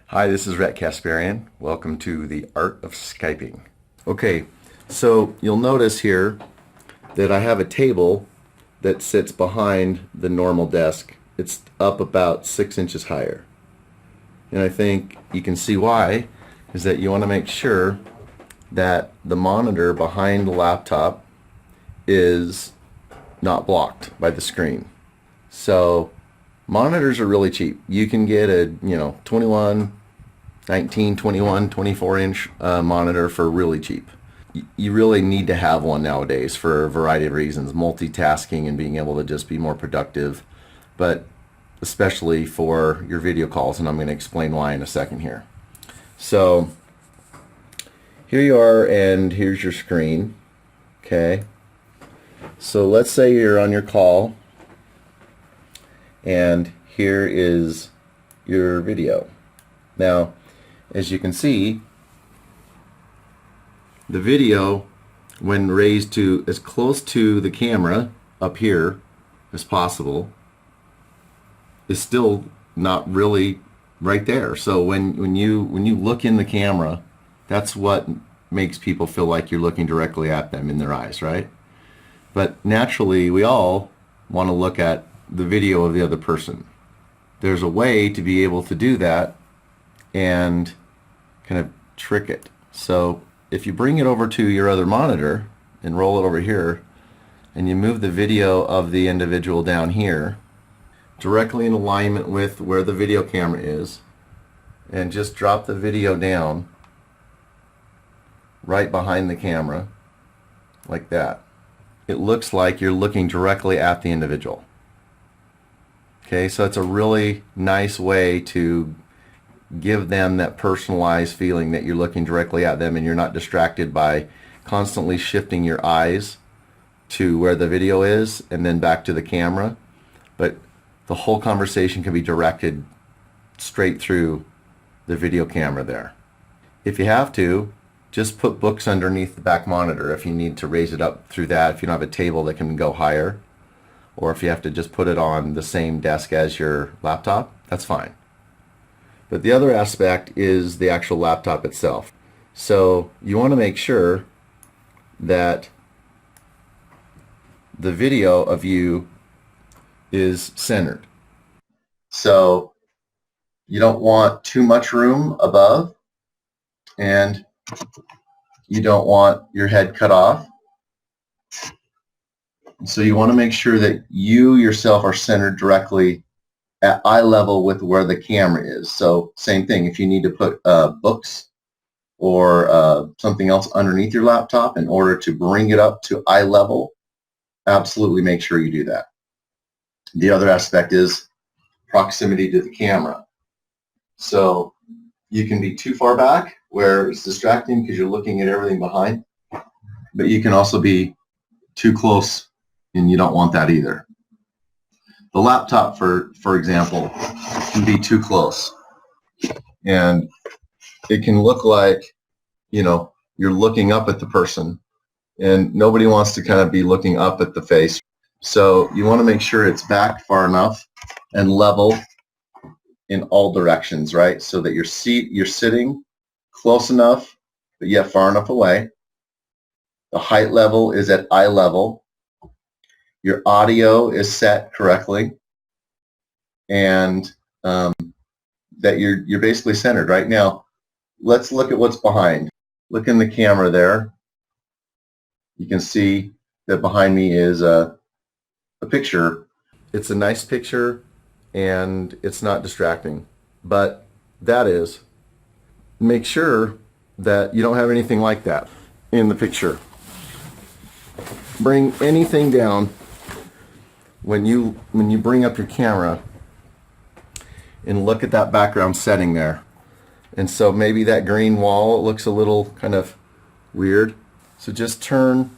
Hi, this is Rhett Kasparian. Welcome to the Art of Skyping. Okay, so you'll notice here that I have a table that sits behind the normal desk. It's up about 6 inches higher. And I think you can see why, is that you want to make sure that the monitor behind the laptop is not blocked by the screen. So monitors are really cheap. You can get a 19, 21, 24 inch monitor for really cheap. You really need to have one nowadays for a variety of reasons, multitasking and being able to just be more productive, but especially for your video calls, and I'm going to explain why in a second here. So here you are, and here's your screen. Okay, so let's say you're on your call and here is your video. Now, as you can see, the video, when raised to as close to the camera up here as possible, is still not really right there. So when you look in the camera, that's what makes people feel like you're looking directly at them in their eyes, right? But naturally, we all want to look at the video of the other person. There's a way to be able to do that and kind of trick it. So if you bring it over to your other monitor and roll it over here, and you move the video of the individual down here directly in alignment with where the video camera is, and just drop the video down right behind the camera like that, it looks like you're looking directly at the individual. Okay, so it's a really nice way to give them that personalized feeling that you're looking directly at them and you're not distracted by constantly shifting your eyes to where the video is and then back to the camera. But the whole conversation can be directed straight through the video camera there. If you have to, just put books underneath the back monitor if you need to raise it up through that, if you don't have a table that can go higher, or if you have to just put it on the same desk as your laptop, that's fine. But the other aspect is the actual laptop itself. So you want to make sure that the video of you is centered. So you don't want too much room above, and you don't want your head cut off. So you want to make sure that you yourself are centered directly at eye level with where the camera is. So same thing, if you need to put books or something else underneath your laptop in order to bring it up to eye level, absolutely make sure you do that. The other aspect is proximity to the camera. So you can be too far back where it's distracting because you're looking at everything behind, but you can also be too close, and you don't want that either. The laptop, for example, can be too close, and it can look like you're looking up at the person, and nobody wants to kind of be looking up at the face. So you want to make sure it's back far enough and level in all directions, right? So that you're sitting close enough, but yet far enough away. The height level is at eye level. Your audio is set correctly, and that you're basically centered. Right now, let's look at what's behind. Look in the camera there. You can see that behind me is a picture. It's a nice picture, and it's not distracting. But that is, make sure that you don't have anything like that in the picture. Bring anything down when you bring up your camera and look at that background setting there. And so maybe that green wall looks a little kind of weird. So just turn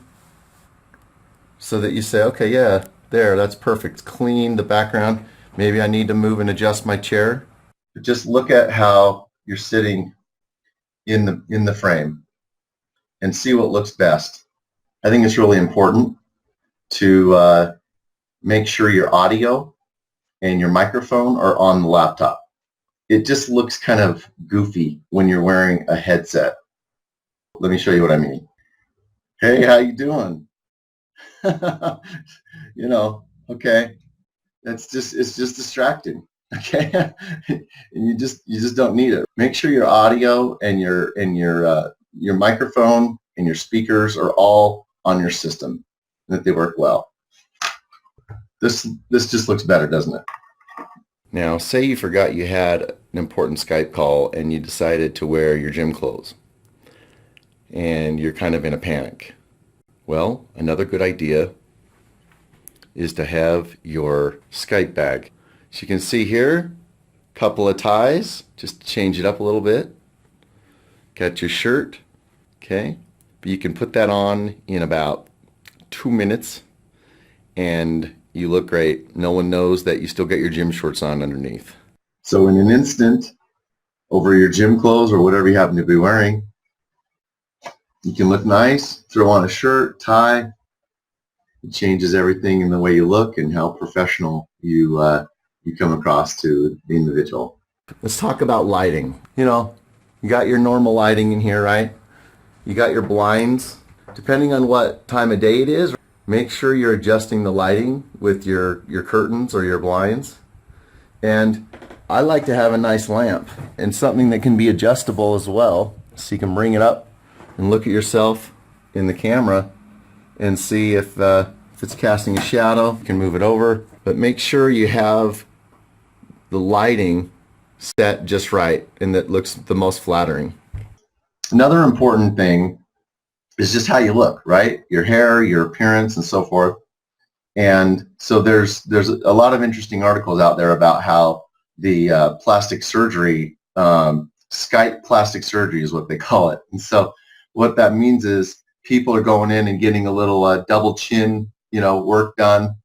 so that you say, okay, yeah, there, that's perfect. Clean the background. Maybe I need to move and adjust my chair. But just look at how you're sitting in the frame and see what looks best. I think it's really important to make sure your audio and your microphone are on the laptop. it just looks kind of goofy when you're wearing a headset. Let me show you what I mean. Hey, how you doing? Okay. It's just distracting. Okay. And you just don't need it. Make sure your audio and your microphone and your speakers are all on your system, that they work well. This just looks better, doesn't it? Now, say you forgot you had an important Skype call and you decided to wear your gym clothes and you're kind of in a panic. Well, another good idea is to have your Skype bag. As you can see here, a couple of ties, just to change it up a little bit. Got your shirt, okay? But you can put that on in about 2 minutes and you look great. No one knows that you still got your gym shorts on underneath. So in an instant, over your gym clothes or whatever you happen to be wearing, you can look nice, throw on a shirt, tie. It changes everything in the way you look and how professional you come across to the individual. Let's talk about lighting. You got your normal lighting in here, right? You got your blinds. Depending on what time of day it is, make sure you're adjusting the lighting with your curtains or your blinds. And I like to have a nice lamp and something that can be adjustable as well. So you can bring it up and look at yourself in the camera and see if it's casting a shadow. You can move it over. But make sure you have the lighting set just right and that looks the most flattering. Another important thing is just how you look, right? Your hair, your appearance, and so forth. And so there's a lot of interesting articles out there about how the plastic surgery, Skype plastic surgery is what they call it. And so what that means is people are going in and getting a little double chin, work done,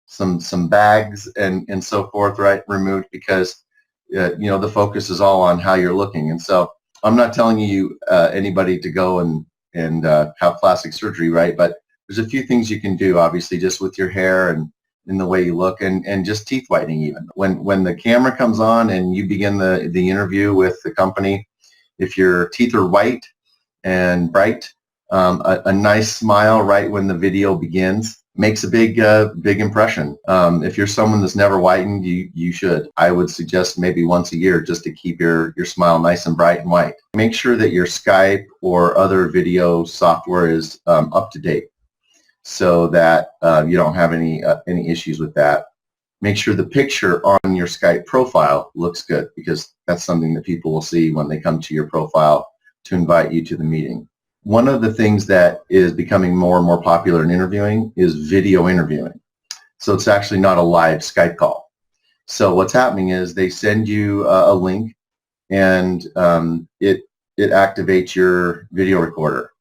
some bags and so forth, right, removed because the focus is all on how you're looking. And so I'm not telling you anybody to go and have plastic surgery, right? But there's a few things you can do, obviously, just with your hair and in the way you look, and just teeth whitening even. When the camera comes on and you begin the interview with the company, if your teeth are white and bright, a nice smile right when the video begins makes a big impression. If you're someone that's never whitened, you should. I would suggest maybe once a year just to keep your smile nice and bright and white. Make sure that your Skype or other video software is up to date so that you don't have any issues with that. Make sure the picture on your Skype profile looks good because that's something that people will see when they come to your profile to invite you to the meeting. One of the things that is becoming more and more popular in interviewing is video interviewing. So it's actually not a live Skype call. So what's happening is they send you a link and it activates your video recorder.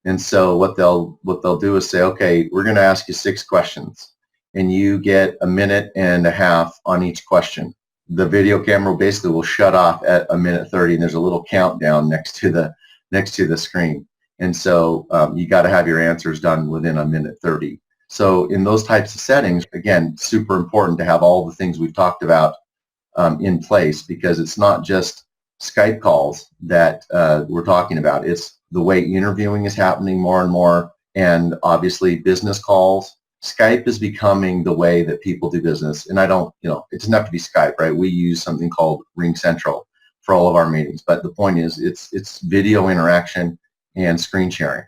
And so what they'll do is say, okay, we're going to ask you 6 questions and you get 1.5 minutes on each question. The video camera basically will shut off at 1:30 and there's a little countdown next to the screen. And so you got to have your answers done within 1:30. So in those types of settings, again, super important to have all the things we've talked about in place because it's not just Skype calls that we're talking about. It's the way interviewing is happening more and more, and obviously business calls. Skype is becoming the way that people do business. And it doesn't have to be Skype, right? We use something called Ring Central for all of our meetings. But the point is it's video interaction and screen sharing.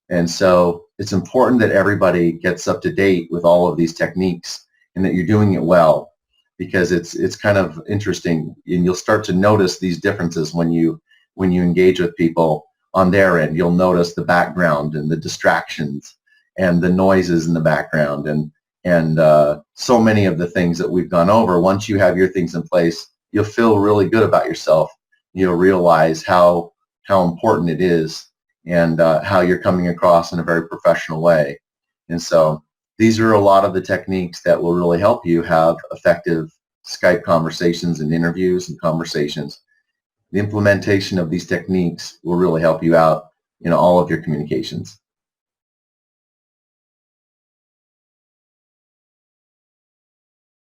And so it's important that everybody gets up to date with all of these techniques and that you're doing it well because it's kind of interesting and you'll start to notice these differences when you engage with people on their end. You'll notice the background and the distractions and the noises in the background and so many of the things that we've gone over. Once you have your things in place, you'll feel really good about yourself. You'll realize how important it is and how you're coming across in a very professional way. And so these are a lot of the techniques that will really help you have effective Skype conversations and interviews and conversations. The implementation of these techniques will really help you out in all of your communications.